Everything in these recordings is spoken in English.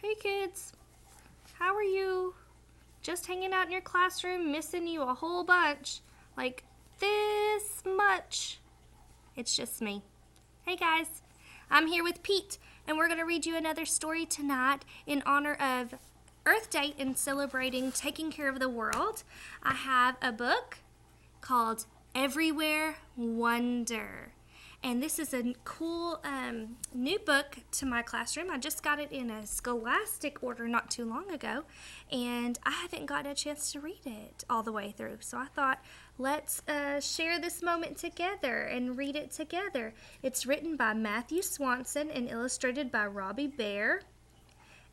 Hey kids, how are you? Just hanging out in your classroom, missing you a whole bunch. Like this much. It's just me. Hey guys, I'm here with Pete, and we're going to read you another story tonight in honor of Earth Day and celebrating taking care of the world. I have a book called Everywhere Wonder. And this is a cool new book to my classroom. I just got it in a Scholastic order not too long ago, and I haven't gotten a chance to read it all the way through. So I thought, let's share this moment together and read it together. It's written by Matthew Swanson and illustrated by Robbie Bear.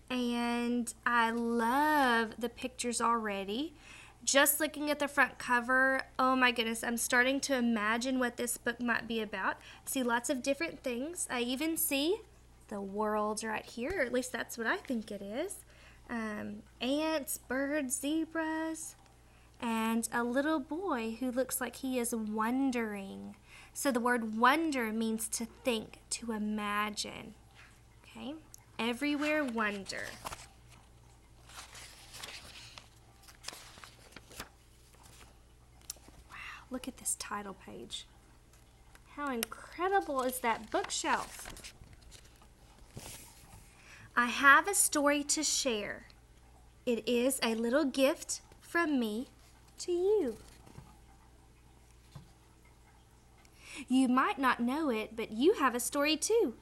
And I love the pictures already. Just looking at the front cover, oh my goodness, I'm starting to imagine what this book might be about. I see lots of different things. I even see the world right here, or at least that's what I think it is. Ants, birds, zebras, and a little boy who looks like he is wondering. So the word wonder means to think, to imagine. Okay, everywhere wonder. Look at this title page. How incredible is that bookshelf? I have a story to share. It is a little gift from me to you. You might not know it, but you have a story too.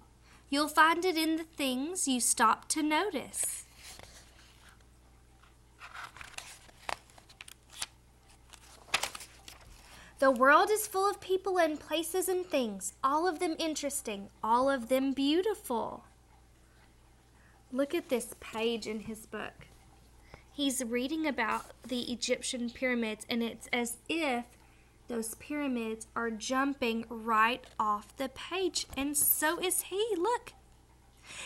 You'll find it in the things you stop to notice. The world is full of people and places and things, all of them interesting, all of them beautiful. Look at this page in his book. He's reading about the Egyptian pyramids, and it's as if those pyramids are jumping right off the page, and so is he. Look,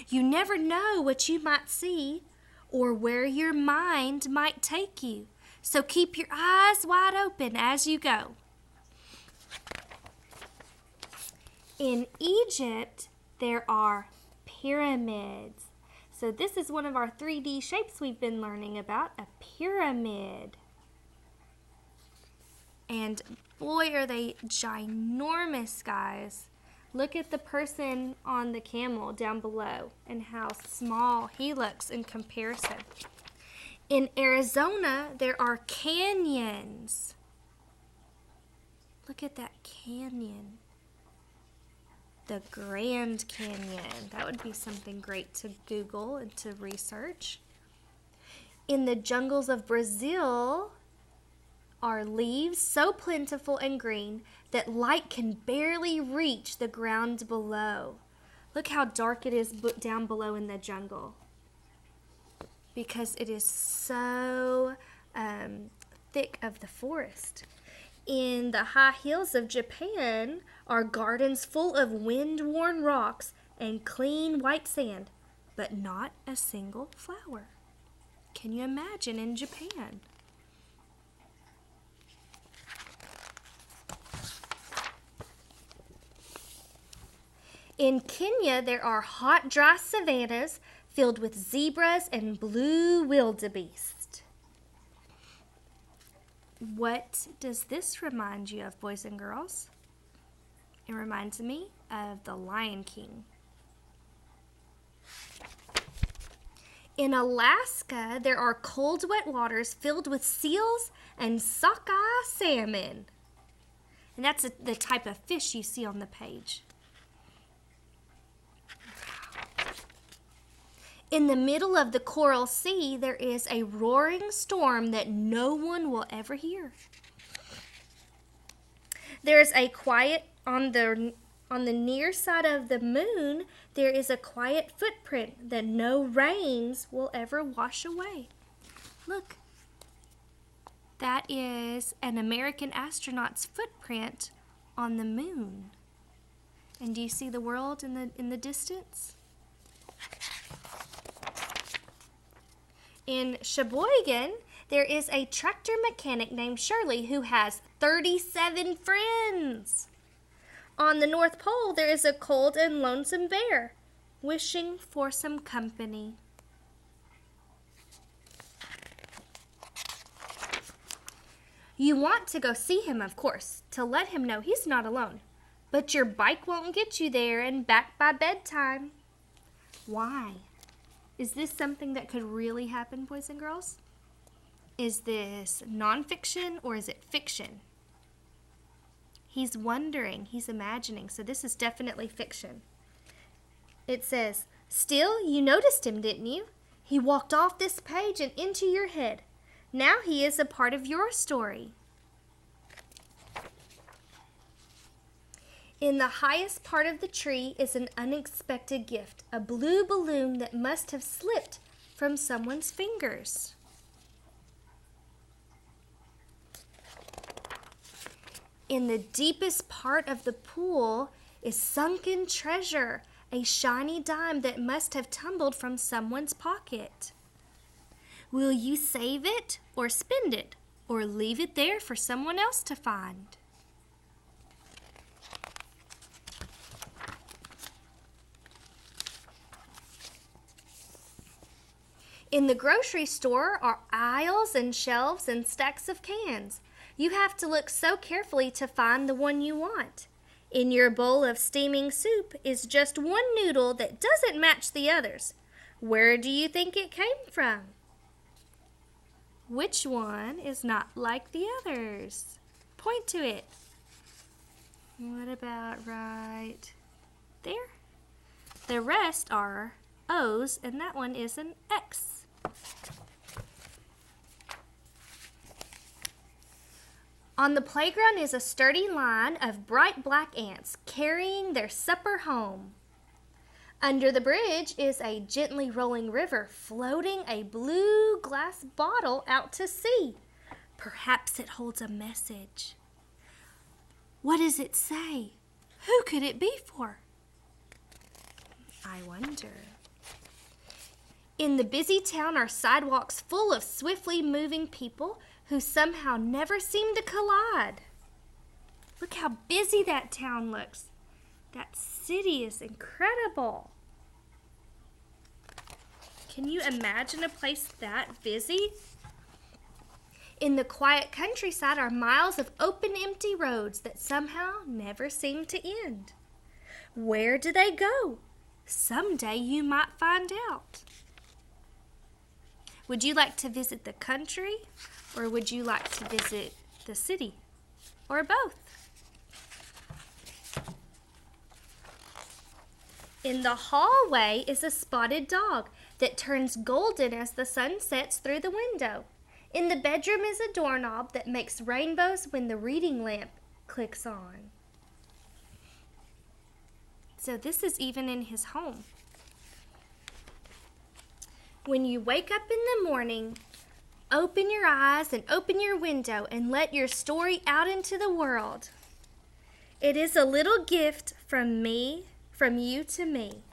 you never know what you might see or where your mind might take you, so keep your eyes wide open as you go. In Egypt, there are pyramids. So this is one of our 3D shapes we've been learning about, a pyramid. And boy, are they ginormous, guys. Look at the person on the camel down below and how small he looks in comparison. In Arizona, there are canyons. Look at that canyon. The Grand Canyon. That would be something great to Google and to research. In the jungles of Brazil are leaves so plentiful and green that light can barely reach the ground below. Look how dark it is down below in the jungle, because it is so thick of the forest. In the high hills of Japan are gardens full of wind-worn rocks and clean white sand, but not a single flower. Can you imagine in Japan? In Kenya, there are hot, dry savannas filled with zebras and blue wildebeest. What does this remind you of, boys and girls? It reminds me of the Lion King. In Alaska, there are cold, wet waters filled with seals and sockeye salmon. And that's the type of fish you see on the page. In the middle of the Coral Sea, there is a roaring storm that no one will ever hear. There's a quiet on the near side of the moon. There is a quiet footprint that no rains will ever wash away. Look, that is an American astronaut's footprint on the moon. And do you see the world in the distance? In Sheboygan, there is a tractor mechanic named Shirley who has 37 friends. On the North Pole, there is a cold and lonesome bear wishing for some company. You want to go see him, of course, to let him know he's not alone. But your bike won't get you there and back by bedtime. Why? Is this something that could really happen, boys and girls? Is this nonfiction or is it fiction? He's wondering, he's imagining, so this is definitely fiction. It says, "Still, you noticed him, didn't you? He walked off this page and into your head. Now he is a part of your story." In the highest part of the tree is an unexpected gift, a blue balloon that must have slipped from someone's fingers. In the deepest part of the pool is sunken treasure, a shiny dime that must have tumbled from someone's pocket. Will you save it or spend it or leave it there for someone else to find? In the grocery store are aisles and shelves and stacks of cans. You have to look so carefully to find the one you want. In your bowl of steaming soup is just one noodle that doesn't match the others. Where do you think it came from? Which one is not like the others? Point to it. What about right there? The rest are O's, and that one is an X. On the playground is a sturdy line of bright black ants carrying their supper home. Under the bridge is a gently rolling river floating a blue glass bottle out to sea. Perhaps it holds a message. What does it say? Who could it be for? I wonder. In the busy town are sidewalks full of swiftly moving people who somehow never seem to collide. Look how busy that town looks. That city is incredible. Can you imagine a place that busy? In the quiet countryside are miles of open, empty roads that somehow never seem to end. Where do they go? Someday you might find out. Would you like to visit the country, or would you like to visit the city, or both? In the hallway is a spotted dog that turns golden as the sun sets through the window. In the bedroom is a doorknob that makes rainbows when the reading lamp clicks on. So this is even in his home. When you wake up in the morning, open your eyes and open your window and let your story out into the world. It is a little gift from me, from you to me.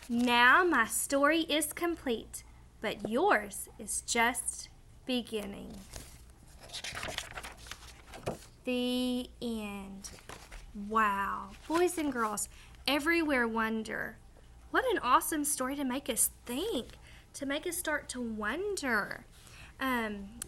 Now my story is complete, but yours is just beginning. The end. Wow. Boys and girls everywhere wonder. What an awesome story to make us think, to make us start to wonder.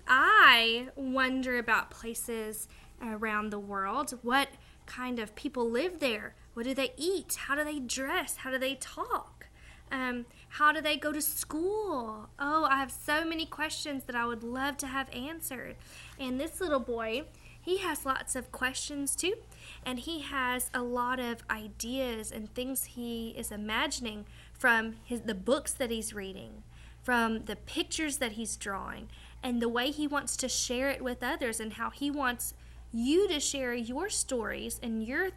I wonder about places around the world. What kind of people live there? What do they eat? How do they dress? How do they talk? How do they go to school? Oh, I have so many questions that I would love to have answered. And this little boy, he has lots of questions too, and he has a lot of ideas and things he is imagining from the books that he's reading, from the pictures that he's drawing, and the way he wants to share it with others, and how he wants you to share your stories and your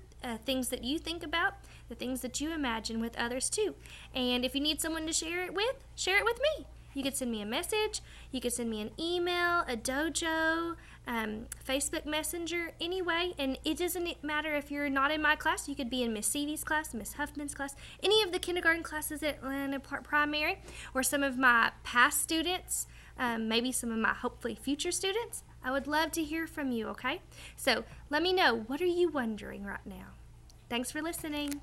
things that you think about, the things that you imagine with others too. And if you need someone to share it with me. You could send me a message, you could send me an email, a dojo, Facebook Messenger, anyway. And it doesn't matter if you're not in my class. You could be in Miss Seavey's class, Miss Huffman's class, any of the kindergarten classes at Atlanta Primary, or some of my past students, maybe some of my hopefully future students. I would love to hear from you, okay? So let me know, what are you wondering right now? Thanks for listening.